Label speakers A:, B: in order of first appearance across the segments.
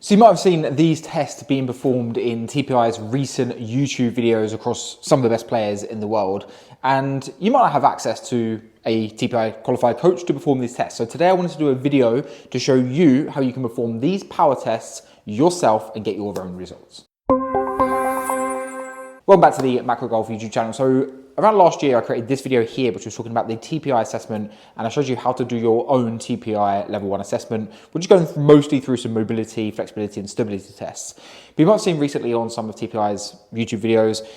A: So you might have seen these tests being performed in TPI's recent YouTube videos across some of the best players in the world. And you might not have access to a TPI qualified coach to perform these tests. So today I wanted to do a video to show you how you can perform these power tests yourself and get your own results. Welcome back to the Macro Golf YouTube channel. So around last year, I created this video here, which was talking about the TPI assessment, and I showed you how to do your own TPI level 1 assessment, which is going mostly through some mobility, flexibility, and stability tests. But you might have seen recently on some of TPI's YouTube videos,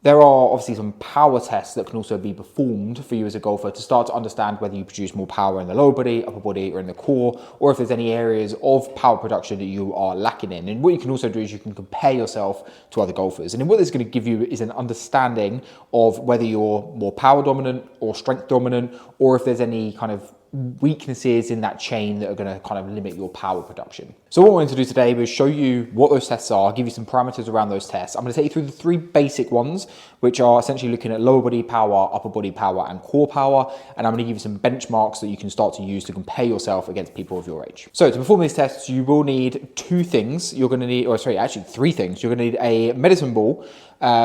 A: there are obviously some power tests that can also be performed for you as a golfer to start to understand whether you produce more power in the lower body, upper body, or in the core, or if there's any areas of power production that you are lacking in. And what you can also do is you can compare yourself to other golfers. And what this is going to give you is an understanding of whether you're more power dominant or strength dominant, or if there's any kind of weaknesses in that chain that are going to kind of limit your power production. So what I wanted to do today was show you what those tests are, give you some parameters around those tests. I'm going to take you through the three basic ones, which are essentially looking at lower body power, upper body power, and core power. And I'm going to give you some benchmarks that you can start to use to compare yourself against people of your age. So to perform these tests, you will need two things. You're going to need, or sorry, actually three things. You're going to need a medicine ball,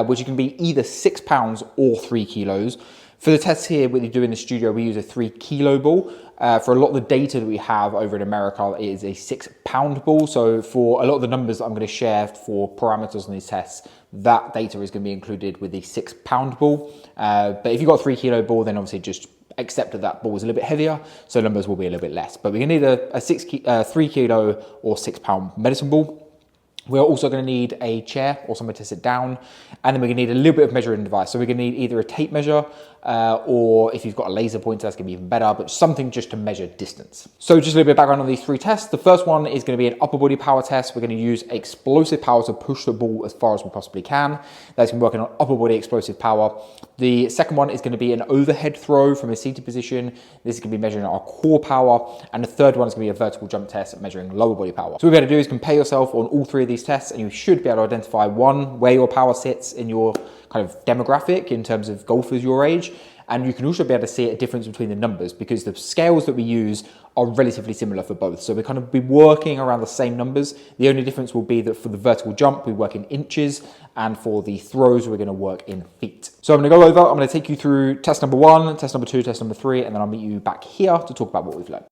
A: which can be either 6 pounds or 3 kilos. For the tests here, what you do in the studio, we use a 3 kilo ball. For a lot of the data that we have over in America, it is a 6 pound ball. So for a lot of the numbers that I'm going to share for parameters on these tests, that data is going to be included with the 6 pound ball. But if you've got a 3 kilo ball, then obviously just accept that that ball is a little bit heavier, so numbers will be a little bit less. But we're going to need a 3 kilo or 6 pound medicine ball. We're also going to need a chair or somewhere to sit down, and then we're going to need a little bit of measuring device. So we're going to need either a tape measure or if you've got a laser pointer, that's going to be even better, but something just to measure distance. So just a little bit of background on these three tests. The first one is going to be an upper body power test. We're going to use explosive power to push the ball as far as we possibly can. That's going to be working on upper body explosive power. The second one is going to be an overhead throw from a seated position. This is going to be measuring our core power. And the third one is going to be a vertical jump test measuring lower body power. So what we're going to do is compare yourself on all three of these tests, and you should be able to identify one, where your power sits in your kind of demographic in terms of golfers your age. And you can also be able to see a difference between the numbers because the scales that we use are relatively similar for both. So we kind of be working around the same numbers. The only difference will be that for the vertical jump, we work in inches, and for the throws, we're going to work in feet. So I'm going to go over, I'm going to take you through test number 1, test number 2, test number 3, and then I'll meet you back here to talk about what we've learned.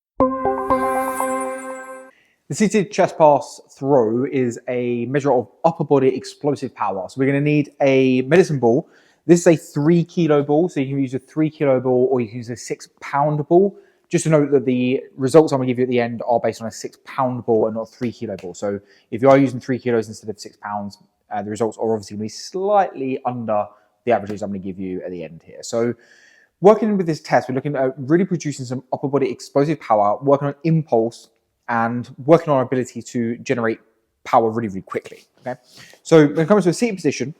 A: The seated chest pass throw is a measure of upper body explosive power. So we're going to need a medicine ball. This is a 3 kilo ball, so you can use a 3 kilo ball or you can use a 6 pound ball. Just to note that the results I'm going to give you at the end are based on a 6 pound ball and not a 3 kilo ball. So if you are using 3 kilos instead of 6 pounds, the results are obviously going to be slightly under the averages I'm going to give you at the end here. So working with this test, we're looking at really producing some upper body explosive power, working on impulse, and working on our ability to generate power really, really quickly. Okay, so when it comes to a seated position,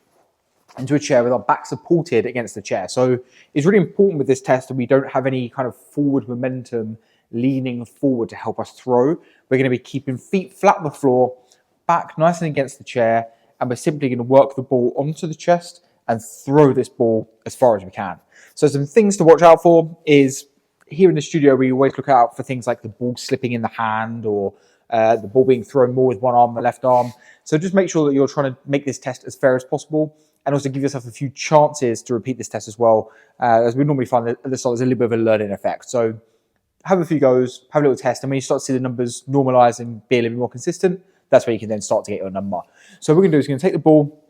A: into a chair with our back supported against the chair. So it's really important with this test that we don't have any kind of forward momentum leaning forward to help us throw. We're going to be keeping feet flat on the floor, back nice and against the chair, and we're simply going to work the ball onto the chest and throw this ball as far as we can. So some things to watch out for is here in the studio, we always look out for things like the ball slipping in the hand or the ball being thrown more with one arm than the left arm. So just make sure that you're trying to make this test as fair as possible, and also give yourself a few chances to repeat this test as well. As we normally find at the start, there's a little bit of a learning effect. So have a few goes, have a little test, and when you start to see the numbers normalize and be a little bit more consistent, that's where you can then start to get your number. So what we're going to do is we're going to take the ball,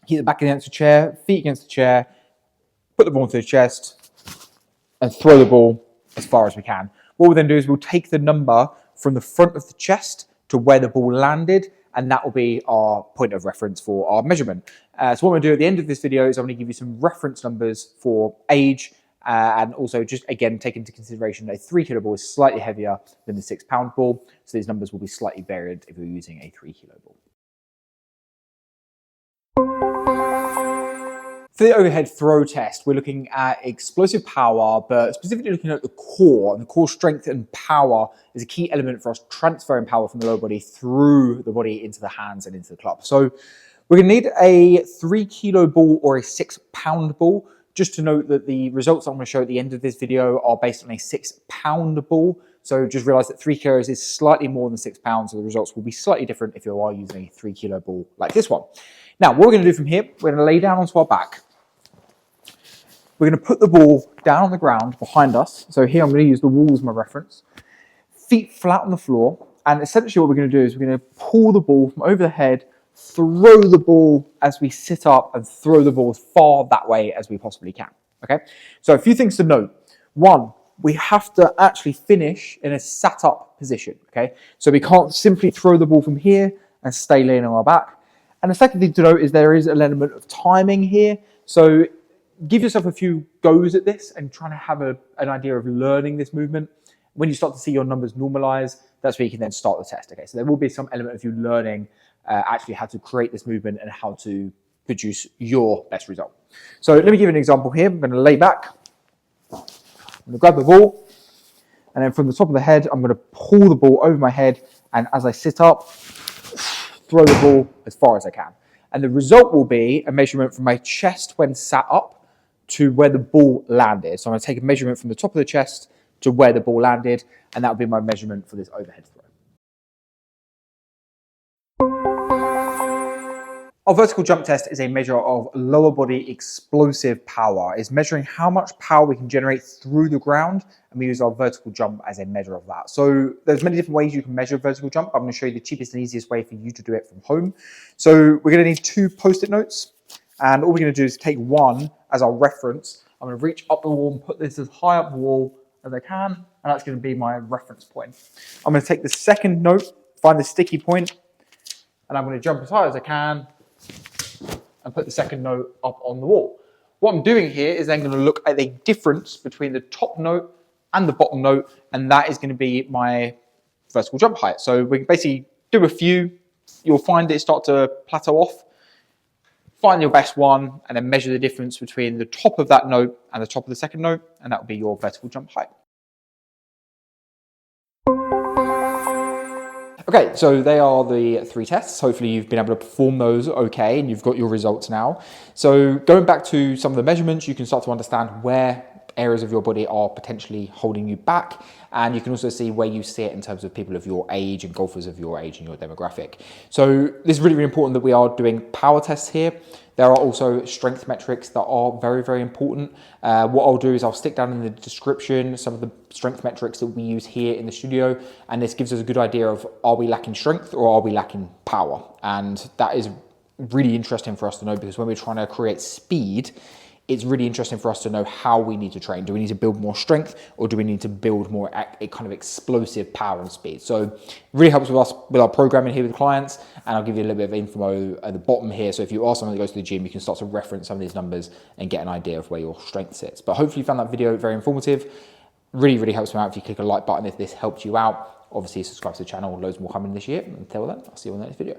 A: keep the back against the chair, feet against the chair, put the ball into the chest, and throw the ball as far as we can. What we'll then do is we'll take the number from the front of the chest to where the ball landed, and that will be our point of reference for our measurement. So what I'm going to do at the end of this video is I'm going to give you some reference numbers for age, and also just again take into consideration that a 3 kilo ball is slightly heavier than the 6 pound ball, so these numbers will be slightly varied if you're using a 3 kilo ball. For the overhead throw test, we're looking at explosive power, but specifically looking at the core, and the core strength and power is a key element for us transferring power from the lower body through the body into the hands and into the club. So we're going to need a 3 kilo ball or a 6 pound ball. Just to note that the results I'm going to show at the end of this video are based on a 6 pound ball. So just realize that 3 kilos is slightly more than 6 pounds, so the results will be slightly different if you are using a 3 kilo ball like this one. Now, what we're going to do from here, we're going to lay down onto our back. We're going to put the ball down on the ground behind us. So here I'm going to use the wall as my reference. Feet flat on the floor. And essentially what we're going to do is we're going to pull the ball from over the head, throw the ball as we sit up, and throw the ball as far that way as we possibly can. Okay? So a few things to note. One, we have to actually finish in a sat up position. Okay? So we can't simply throw the ball from here and stay laying on our back. And the second thing to note is there is an element of timing here. So give yourself a few goes at this and trying to have an idea of learning this movement. When you start to see your numbers normalize, that's where you can then start the test. Okay, so there will be some element of you learning actually how to create this movement and how to produce your best result. So let me give you an example here. I'm going to lay back. I'm going to grab the ball, and then from the top of the head, I'm going to pull the ball over my head, and as I sit up, throw the ball as far as I can. And the result will be a measurement from my chest when sat up to where the ball landed. So I'm going to take a measurement from the top of the chest to where the ball landed, and that will be my measurement for this overhead throw. Our vertical jump test is a measure of lower body explosive power. It's measuring how much power we can generate through the ground, and we use our vertical jump as a measure of that. So there's many different ways you can measure vertical jump. I'm going to show you the cheapest and easiest way for you to do it from home. So we're going to need 2 post-it notes, and all we're going to do is take one as our reference. I'm going to reach up the wall and put this as high up the wall as I can, and that's going to be my reference point. I'm going to take the second note, find the sticky point, and I'm going to jump as high as I can and put the second note up on the wall. What I'm doing here is then going to look at the difference between the top note and the bottom note, and that is going to be my vertical jump height. So we can basically do a few, you'll find it start to plateau off. Find your best one and then measure the difference between the top of that note and the top of the second note, and that will be your vertical jump height. Okay, so they are the 3 tests. Hopefully you've been able to perform those okay and you've got your results now. So going back to some of the measurements, you can start to understand where areas of your body are potentially holding you back, and you can also see where you sit in terms of people of your age and golfers of your age and your demographic. So this is really, really important that we are doing power tests here. There are also strength metrics that are very, very important. What I'll do is I'll stick down in the description some of the strength metrics that we use here in the studio, and this gives us a good idea of, are we lacking strength or are we lacking power? And that is really interesting for us to know, because when we're trying to create speed, it's really interesting for us to know how we need to train. Do we need to build more strength, or do we need to build more a kind of explosive power and speed? So it really helps with us with our programming here with clients, and I'll give you a little bit of info at the bottom here. So if you are someone that goes to the gym, you can start to reference some of these numbers and get an idea of where your strength sits. But hopefully you found that video very informative. Really, really helps me out if you click a like button if this helped you out. Obviously subscribe to the channel, loads more coming this year. Until then, I'll see you on the next video.